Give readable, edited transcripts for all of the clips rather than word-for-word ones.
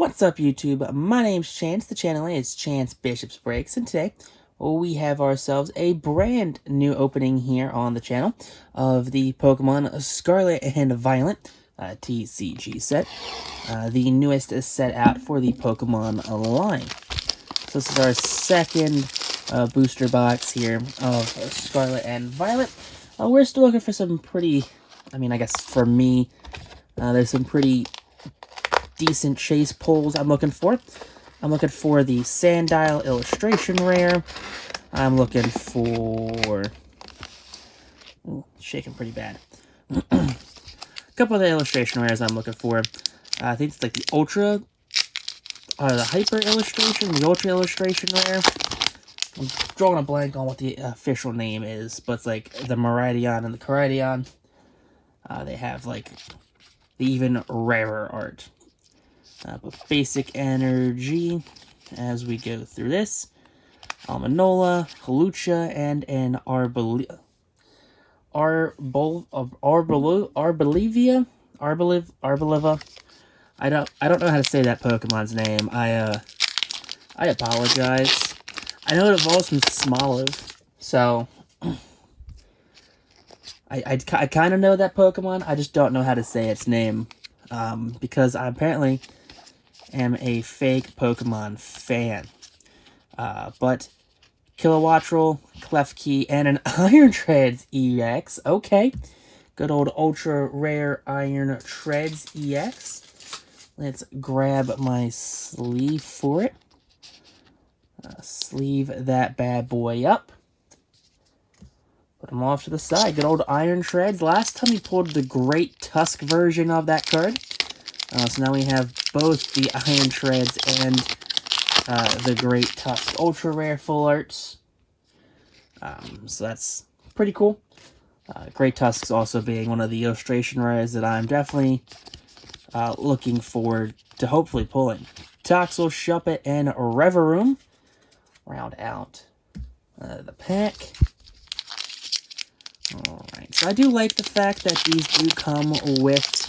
What's up, YouTube? My name's Chance. The channel is Chance Bishop's Breaks, and today we have ourselves a brand new opening here on the channel of the Pokemon Scarlet and Violet TCG set, the newest set out for the Pokemon line. So this is our second booster box here of Scarlet and Violet. We're still looking for some pretty, I guess for me, there's some pretty decent chase pulls I'm looking for. I'm looking for the Sandile illustration rare. I'm looking for... Ooh, shaking pretty bad. A couple of the illustration rares I'm looking for. I think it's like the Ultra... the Hyper illustration, the Ultra illustration rare. I'm drawing a blank on what the official name is, but it's like the Miraidon and the Koraidon. They have like the even rarer art. But basic energy as we go through this. Almanola, Hawlucha, and an Arboliva. I don't know how to say that Pokemon's name. I apologize. I know it evolves from Smoliv, so I kind of know that Pokemon. I just don't know how to say its name, because I apparently am a fake Pokemon fan. But Kilowattrel, Klefki, and an Iron Treads EX. Okay. Good old ultra rare Iron Treads EX. Let's grab my sleeve for it. Sleeve that bad boy up. Put them off to the side. Good old Iron Treads. Last time we pulled the Great Tusk version of that card. So now we have both the Iron Treads and the Great Tusk Ultra Rare Full Arts. So that's pretty cool. Great Tusks also being one of the illustration rares that I'm definitely looking forward to hopefully pulling. Toxel, Shuppet, and Reverum round out the pack. Alright, so I do like the fact that these do come with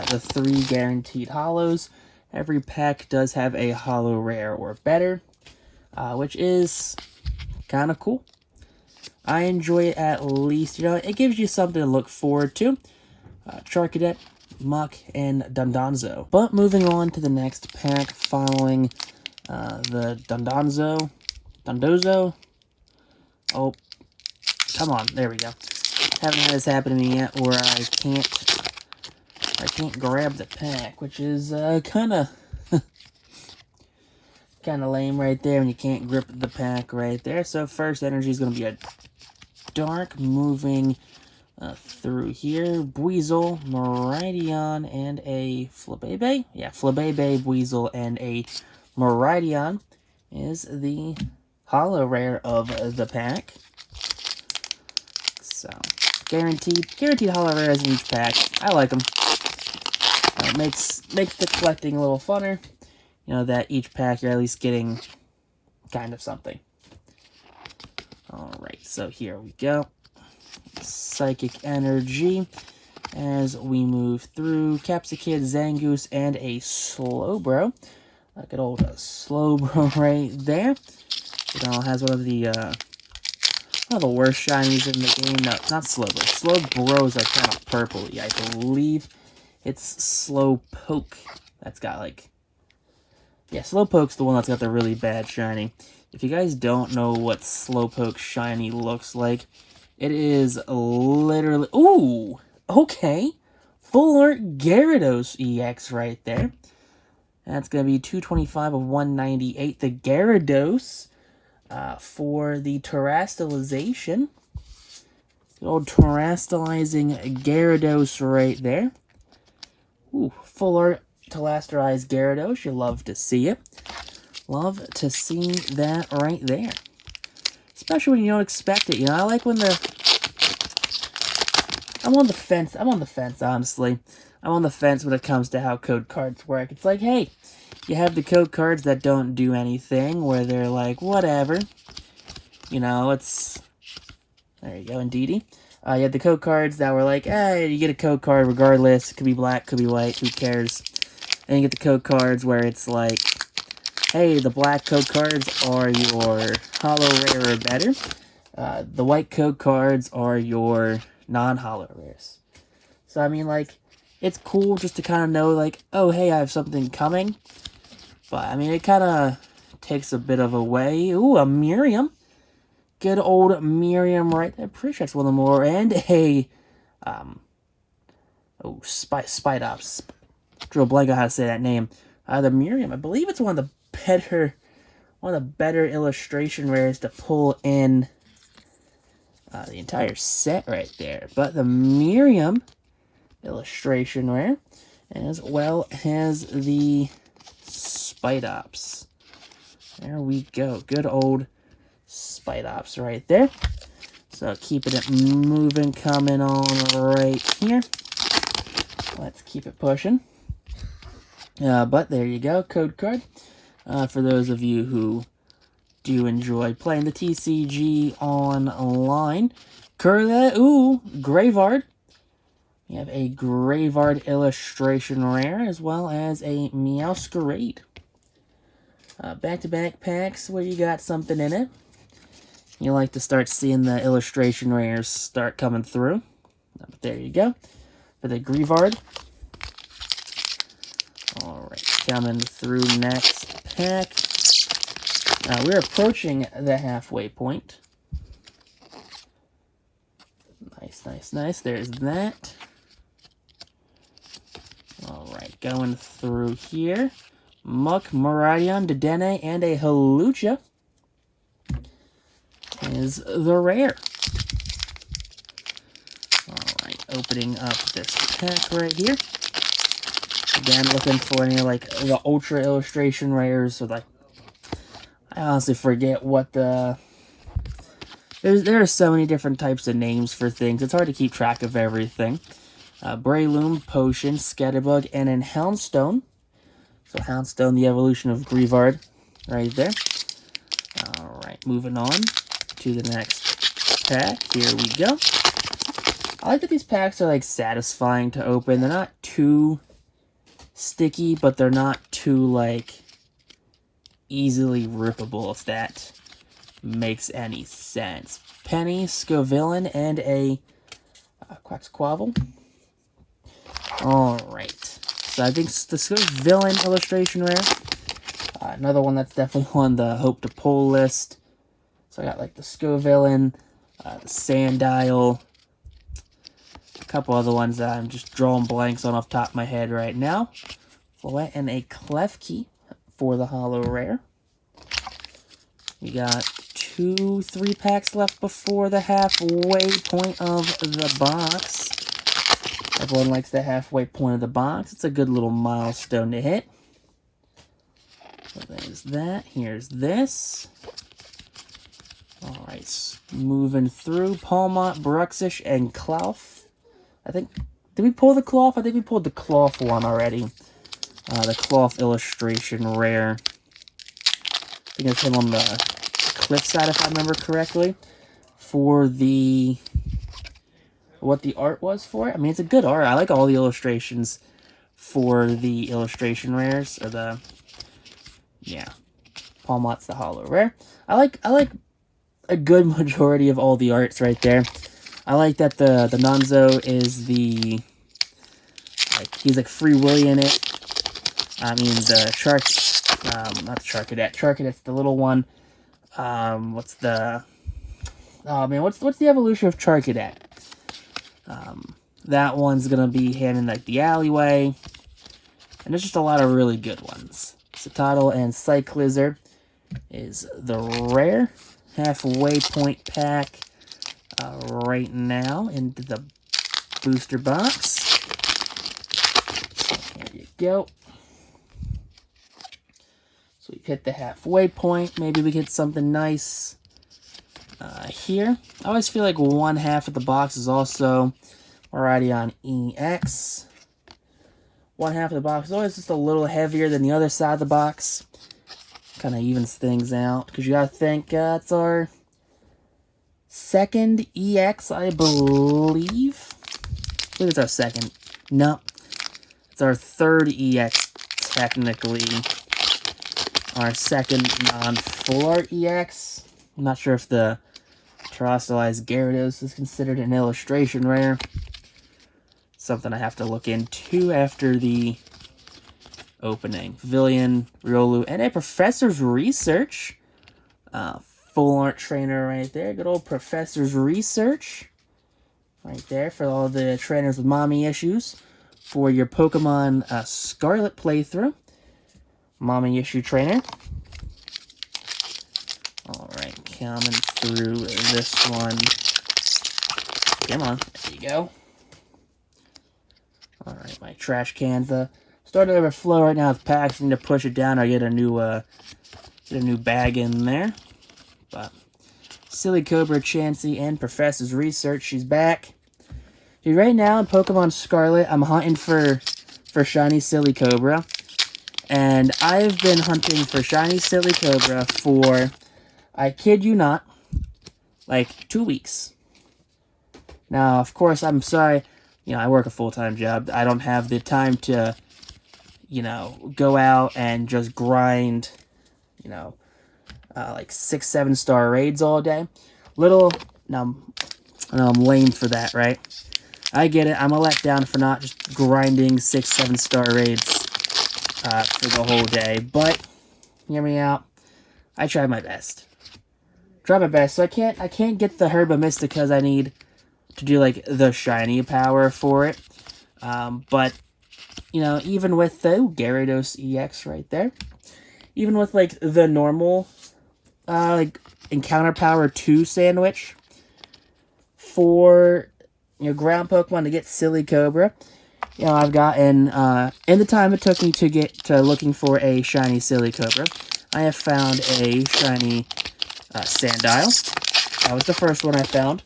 the 3 guaranteed holos. Every pack does have a holo rare or better, which is kind of cool. I enjoy it at least. You know, it gives you something to look forward to. Charcadet, Muck, and Dondozo. But moving on to the next pack following the Dondozo. Oh, come on, there we go. Haven't had this happen to me yet where I can't grab the pack, which is kind of lame right there when you can't grip the pack right there. So first energy is going to be a Dark moving through here. Buizel, Miraidon, and a Flabebe. Yeah, Flabebe, Buizel, and a Miraidon is the holo rare of the pack. So guaranteed holo rares in each pack. I like them. Makes the collecting a little funner. You know, that each pack you're at least getting kind of something. Alright, so here we go. Psychic Energy as we move through. Capsakid, Zangoose, and a Slowbro. Good old Slowbro right there. It all has one of the worst shinies in the game. No, not Slowbro. Slowbros are kind of purpley, I believe. It's Slowpoke. That's got like... Yeah, Slowpoke's the one that's got the really bad shiny. If you guys don't know what Slowpoke shiny looks like, it is literally... Ooh! Okay! Full Art Gyarados EX right there. That's going to be 225 of 198. The Gyarados for the Terastallization. The old Terastallizing Gyarados right there. Ooh, Full Art Terastallized Gyarados. You love to see it. Love to see that right there. Especially when you don't expect it. You know, I like when I'm on the fence, honestly. I'm on the fence when it comes to how code cards work. It's like, hey, you have the code cards that don't do anything, where they're like, whatever. You know, it's... There you go, Indeedee. You had the code cards that were like, you get a code card regardless. It could be black, could be white, who cares? And you get the code cards where it's like, hey, the black code cards are your holo rare or better. The white code cards are your non-holo rares. So, I mean, like, it's cool just to kind of know, like, oh, hey, I have something coming. But, I mean, it kind of takes a bit of a way. Ooh, a Miriam. Good old Miriam right there. Pretty sure that's one of the more. And a, Spidops. Drew a blank on how to say that name. The Miriam, I believe it's one of the better illustration rares to pull in the entire set right there. But the Miriam illustration rare, as well as the Spidops. There we go. Good old Spidops right there. So keeping it moving, coming on right here. Let's keep it pushing. But there you go, code card. For those of you who do enjoy playing the TCG online. Ooh, Graveyard. We have a Graveyard illustration rare, as well as a Meowscarade. Back-to-back packs where you got something in it. You like to start seeing the illustration rares start coming through. But there you go. For the Graveyard. Alright, coming through next pack. We're approaching the halfway point. Nice. There's that. Alright, going through here. Muck, Miraidon, Dedenne, and a Hawlucha is the rare. Alright, opening up this pack right here. Again, looking for any, like, the Ultra illustration rares, or, like, I honestly forget what the... There are so many different types of names for things. It's hard to keep track of everything. Breloom, Potion, Scatterbug, and then Houndstone. So Houndstone, the evolution of Graveyard, right there. Alright, moving on to the next pack. Here we go. I like that these packs are, like, satisfying to open. They're not too sticky, but they're not too, like, easily rippable, if that makes any sense. Penny, Scovillain, and a Quaxquavel. Alright. So I think the Scovillain illustration rare. Another one that's definitely on the hope to pull list. So I got, like, the Scovillain, the Sandile, a couple other ones that I'm just drawing blanks on off the top of my head right now. Floette and a Klefki for the holo rare. We got 3 packs left before the halfway point of the box. Everyone likes the halfway point of the box. It's a good little milestone to hit. So there's that. Here's this. Alright, moving through. Palmont, Bruxish, and Clough. I think... Did we pull the Clough? I think we pulled the Clough one already. The Clough illustration rare. I think it's him on the cliffside, if I remember correctly. For the... what the art was for it. I mean, it's a good art. I like all the illustrations for the illustration rares. Or the... yeah. Palmott's the holo rare. I like a good majority of all the arts right there. I like that the Nonzo is the... like, he's like Free Willy in it. I mean, the Shark... not the Charcadet. Charcadet's the little one. What's the... oh, man, what's the evolution of Charcadet? That one's gonna be him in, like, the alleyway. And there's just a lot of really good ones. Citadel and Cyclizar is the rare. Halfway point pack right now into the booster box. There you go. So we hit the halfway point. Maybe we get something nice here. I always feel like one half of the box is also already on EX. One half of the box is always just a little heavier than the other side of the box. Kind of evens things out. Because you got to think it's our second EX, I believe. I think it's our second. No. It's our third EX technically our second non-full art EX. I'm not sure if the Terrestrialized Gyarados is considered an illustration rare. Something I have to look into after the opening. Pavilion, Riolu, and a Professor's Research. Full art trainer right there. Good old Professor's Research. Right there for all the trainers with mommy issues. For your Pokemon Scarlet playthrough. Mommy issue trainer. Alright, coming through this one. Come on, there you go. Alright, my trash cans. Starting to overflow right now with packs. I need to push it down or get a new bag in there. But Silly Cobra, Chansey, and Professor's Research. She's back. Dude, right now in Pokemon Scarlet, I'm hunting for Shiny Silly Cobra. And I've been hunting for Shiny Silly Cobra for, I kid you not, like 2 weeks. Now, of course, I'm sorry. You know, I work a full-time job. I don't have the time to, you know, go out and just grind, you know, like 6-7 star raids all day. Now I'm lame for that, right? I get it. I'm a letdown for not just grinding 6-7 star raids for the whole day. But hear me out. I tried my best. So I can't get the Herba Mysticas I need to do like the shiny power for it. But you know, even with the Gyarados EX right there, even with like the normal like encounter power 2 sandwich for, you know, ground Pokemon to get Silly Cobra, you know, I've gotten in the time it took me to get to looking for a shiny Silly Cobra, I have found a shiny Sandile. That was the first one I found.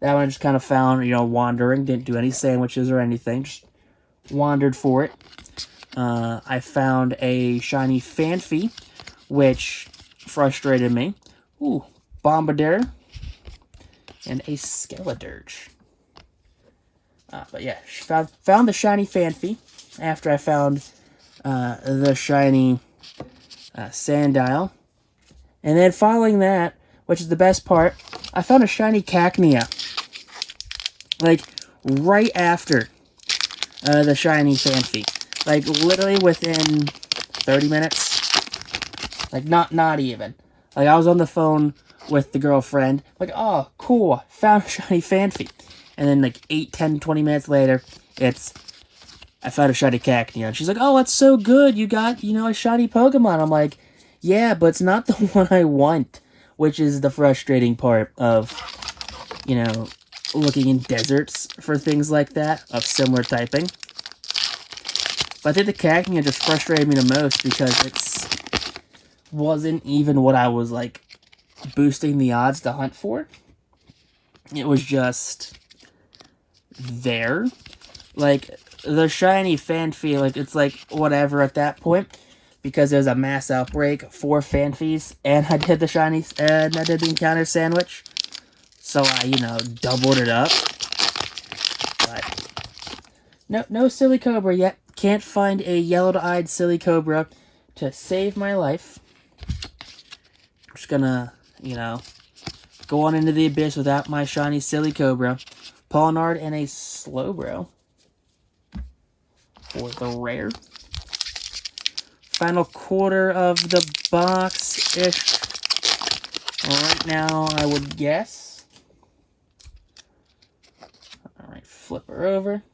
That one I just kind of found, you know, wandering. Didn't do any sandwiches or anything. Just wandered for it. I found a shiny Fanfy, which frustrated me. Ooh, Bombardier. And a Skeledirge. But yeah, found the shiny Fanfy after I found the shiny Sandile. And then following that, which is the best part, I found a shiny Cacnea. Like, right after the shiny Fanfy. Like, literally within 30 minutes. Like, not even. Like, I was on the phone with the girlfriend. Like, oh, cool, found a shiny Fanfy. And then, like, 8, 10, 20 minutes later, I found a shiny Cacnea. And she's like, oh, that's so good, you got, you know, a shiny Pokemon. I'm like, yeah, but it's not the one I want. Which is the frustrating part of, you know, looking in deserts for things like that, of similar typing. But I think the Cacnea just frustrated me the most because it wasn't even what I was, like, boosting the odds to hunt for. It was just there. Like, the shiny Fanfy, like, it's like whatever at that point. Because there's a mass outbreak for Fanfys, and I did the shiny, and I did the encounter sandwich. So I, you know, doubled it up. But no Silly Cobra yet. Can't find a yellow-eyed Silly Cobra to save my life. I'm just gonna, you know, go on into the abyss without my shiny Silly Cobra. Polynard and a Slowbro for the rare. Final quarter of the box-ish right now, I would guess. Alright, flip her over.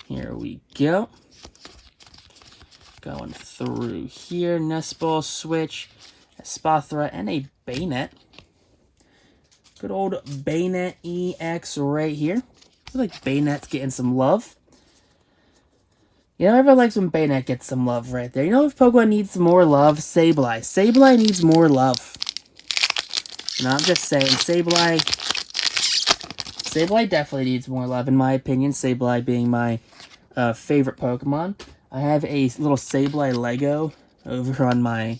Here we go. Going through here. Nestball, Switch, a Spathra, and a Bayonet. Good old Bayonet EX right here. I feel like Bayonet's getting some love. You know, everyone likes when Bayonet gets some love right there. You know, if Pokemon needs some more love, Sableye. Sableye needs more love. No, I'm just saying, Sableye definitely needs more love, in my opinion. Sableye being my favorite Pokemon. I have a little Sableye Lego over on my,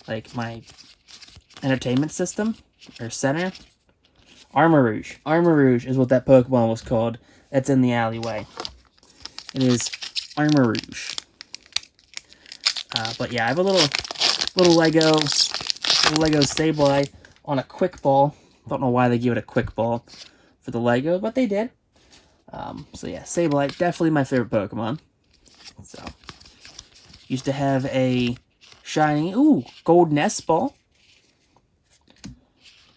like, my entertainment system, or center. Armor Rouge. Armor Rouge is what that Pokemon was called. That's in the alleyway. It is Armor Rouge. But yeah, I have a little Lego Sableye on a quick ball. Don't know why they give it a quick ball for the Lego, but they did. So yeah, Sableye, definitely my favorite Pokemon. So, used to have a shiny, gold nest ball.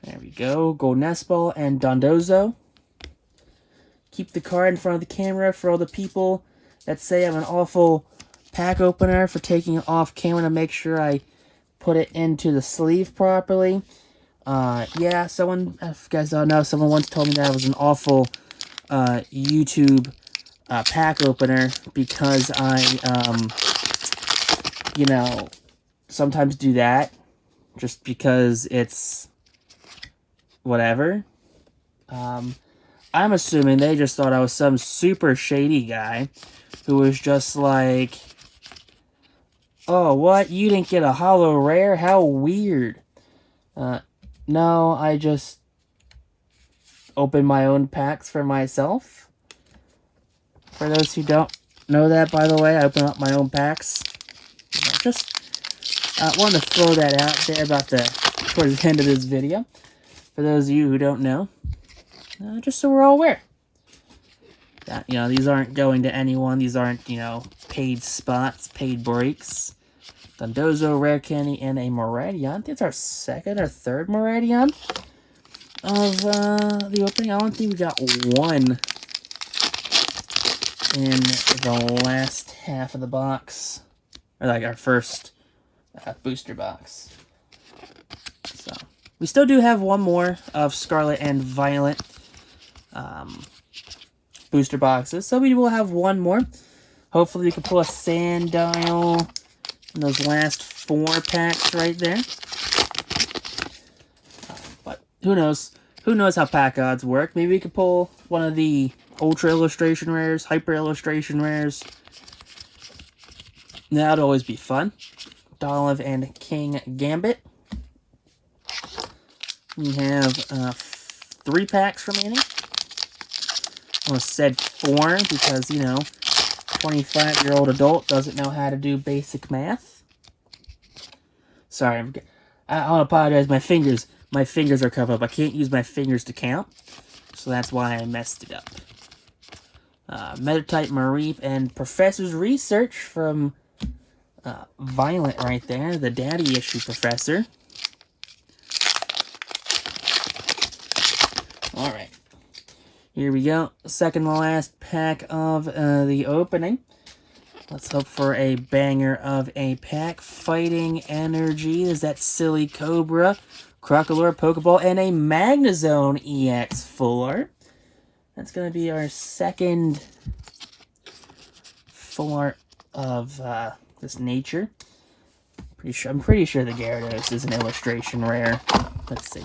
There we go, gold nest ball and Dondozo. Keep the card in front of the camera for all the people that say I'm an awful pack opener for taking it off camera to make sure I put it into the sleeve properly. Yeah, someone, if you guys don't know, someone once told me that I was an awful YouTube pack opener because I, you know, sometimes do that just because it's whatever. I'm assuming they just thought I was some super shady guy who was just like, oh, what? You didn't get a holo rare? How weird. No, I just open my own packs for myself. For those who don't know that, by the way, I open up my own packs. Just wanted to throw that out there towards the end of this video. For those of you who don't know, just so we're all aware. That, these aren't going to anyone. These aren't, paid spots, paid breaks. Dondozo, Rare Candy, and a Miraidon. I think it's our second or third Miraidon of the opening. I don't think we got one in the last half of the box. Or like our first booster box. So, we still do have one more of Scarlet and Violet booster boxes. So we will have one more. Hopefully we can pull a Sandile in those last 4 packs right there. But who knows? Who knows how pack odds work? Maybe we could pull one of the Ultra Illustration Rares, Hyper Illustration Rares. That would always be fun. Olive and King Gambit. We have 3 packs remaining. I almost said 4 because, 25-year-old adult doesn't know how to do basic math. Sorry, I want to apologize. My fingers are covered up. I can't use my fingers to count, so that's why I messed it up. Metatype Mareep and Professor's Research from Violet right there, the daddy issue professor. Alright. Here we go. Second to last pack of the opening. Let's hope for a banger of a pack. Fighting Energy. There's that silly Cobra, Crocodile, Pokeball, and a Magnezone EX full art. That's going to be our second full art of this nature. I'm pretty sure the Gyarados is an illustration rare. Let's see.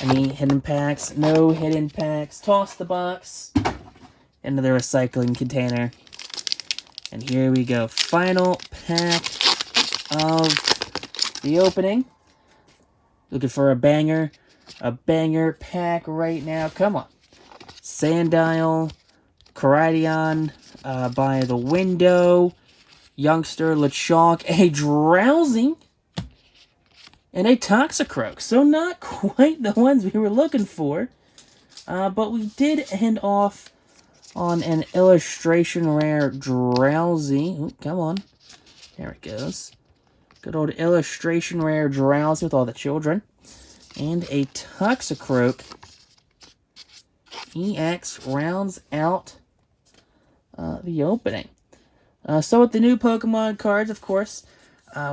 Any hidden packs? No hidden packs. Toss the box into the recycling container. And here we go. Final pack of the opening. Looking for a banger. A banger pack right now. Come on. Sandile, Koraidon by the window. Youngster, Lechonk, a Drowsy, and a Toxicroak. So not quite the ones we were looking for. But we did end off on an illustration rare Drowsy. Ooh, come on. There it goes. Good old illustration rare Drowsy with all the children. And a Toxicroak EX rounds out the opening. So with the new Pokemon cards, of course,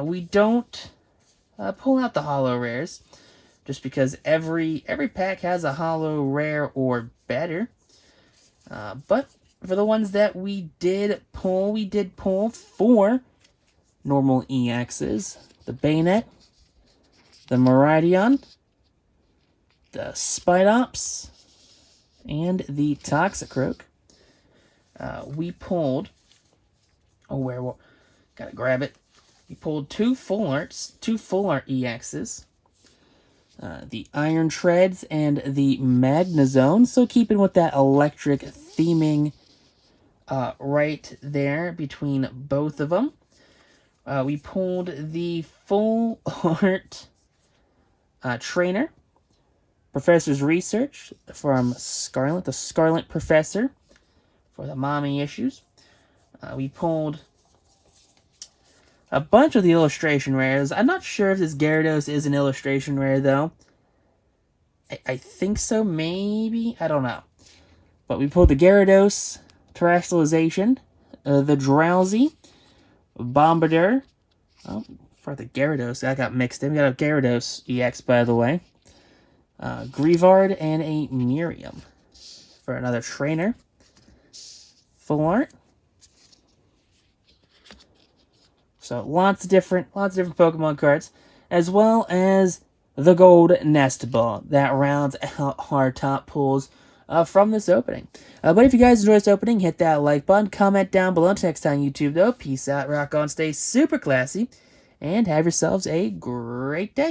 we don't pull out the holo rares, just because every pack has a holo rare or better. But for the ones that we did pull 4 normal EXs. The Bayonet, the Miraidon, the Spidops, and the Toxicroak. We pulled... Oh, where? Gotta grab it. We pulled 2 full art EXs. The Iron Treads and the Magnezone. So keeping with that electric theming right there between both of them. We pulled the full art trainer, Professor's Research from Scarlet, the Scarlet Professor for the mommy issues. We pulled a bunch of the illustration rares. I'm not sure if this Gyarados is an illustration rare, though. I think so, maybe? I don't know. But we pulled the Gyarados Terrestrialization, the Drowsy, Bombardier. Oh, for the Gyarados, that got mixed in. We got a Gyarados EX, by the way. Grievard and a Miriam for another trainer. Full art. So lots of different Pokemon cards, as well as the gold nest ball that rounds out our top pulls from this opening. But if you guys enjoyed this opening, hit that like button, comment down below. Until next time, YouTube, though, peace out, rock on, stay super classy, and have yourselves a great day.